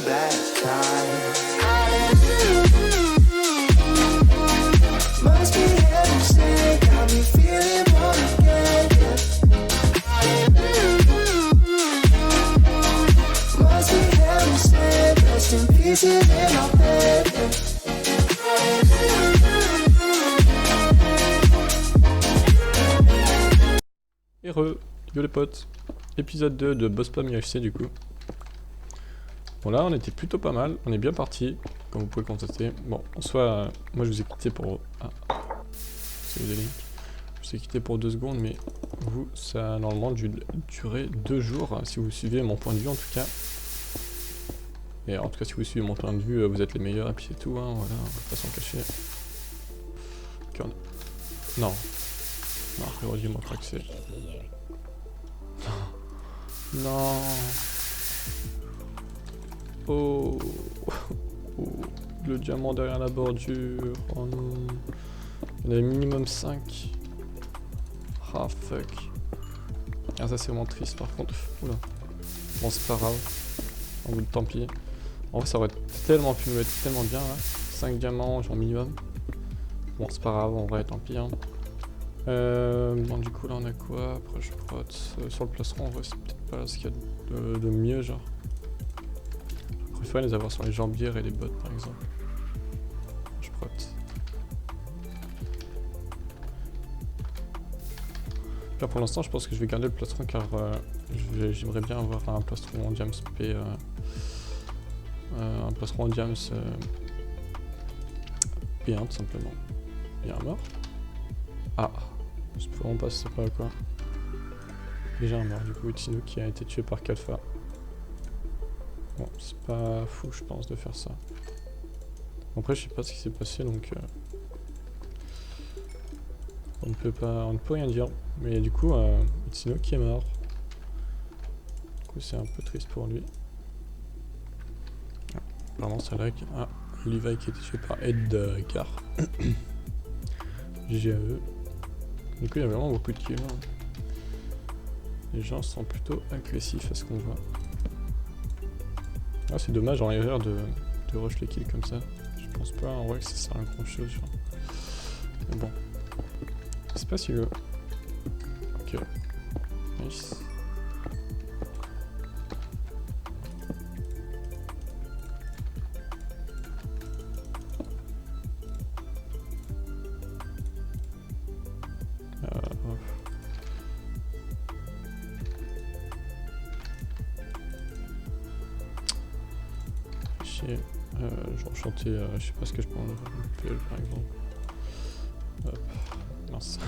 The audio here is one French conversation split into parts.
black tie. Must be heaven sent, got me feeling born again, yeah. Must be heaven sent, rest in pieces in my bed, yeah. Heureux, yo les potes, épisode 2 de Boss Pam UFC du coup. Bon là on était plutôt pas mal, on est bien parti, comme vous pouvez le constater. Bon, en soi, moi je vous ai quitté pour... Ah, c'est les links. Je vous ai quitté pour 2 secondes, mais vous, ça a normalement dû durer 2 jours, si vous suivez mon point de vue en tout cas. Et en tout cas si vous suivez mon point de vue, vous êtes les meilleurs et puis c'est tout, hein, voilà, on va pas s'en cacher. Okay, non. Non, frérot, dis-moi pas que c'est... Non. Oh. Oh. Le diamant derrière la bordure. Oh non. Il y en avait minimum 5. Ah fuck. Ah ça c'est vraiment triste par contre. Oula. Bon c'est pas grave. En bout de tant pis. En vrai ça aurait tellement pu me mettre tellement bien là. 5 diamants genre minimum. Bon c'est pas grave en vrai tant pis hein. Bon du coup là on a quoi? Approche prot. Sur le plastron en vrai c'est peut-être pas ce qu'il y a de mieux genre. Je préfère les avoir sur les jambières et les bottes par exemple. Je prot. Là pour l'instant je pense que je vais garder le plastron car j'aimerais bien avoir un plastron en diams P. Un plastron en diams P1 tout simplement. Il y a un mort. Ah. Je sais vraiment pas si c'est pas quoi. Déjà un mort du coup, Utsino qui a été tué par Kalfa. Bon, c'est pas fou je pense de faire ça. Après je sais pas ce qui s'est passé donc on ne peut rien dire. Mais du coup Utsino qui est mort. Du coup c'est un peu triste pour lui. Ah, apparemment ça lag. Ah, Levi qui a été tué par Edgar. GG à eux. Du coup il y a vraiment beaucoup de kills. Les gens sont plutôt agressifs à ce qu'on voit. Ah c'est dommage en erreur de rush les kills comme ça. Je pense pas en vrai que ça sert à grand chose. Genre. Mais bon. C'est pas si le... Ok. Nice. Genre chanter, je sais pas ce que je peux en faire par exemple. Hop, mince.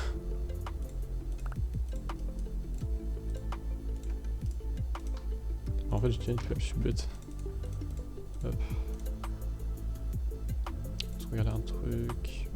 En fait je tiens une flemme, je suis bête. Hop. Je regarder un truc.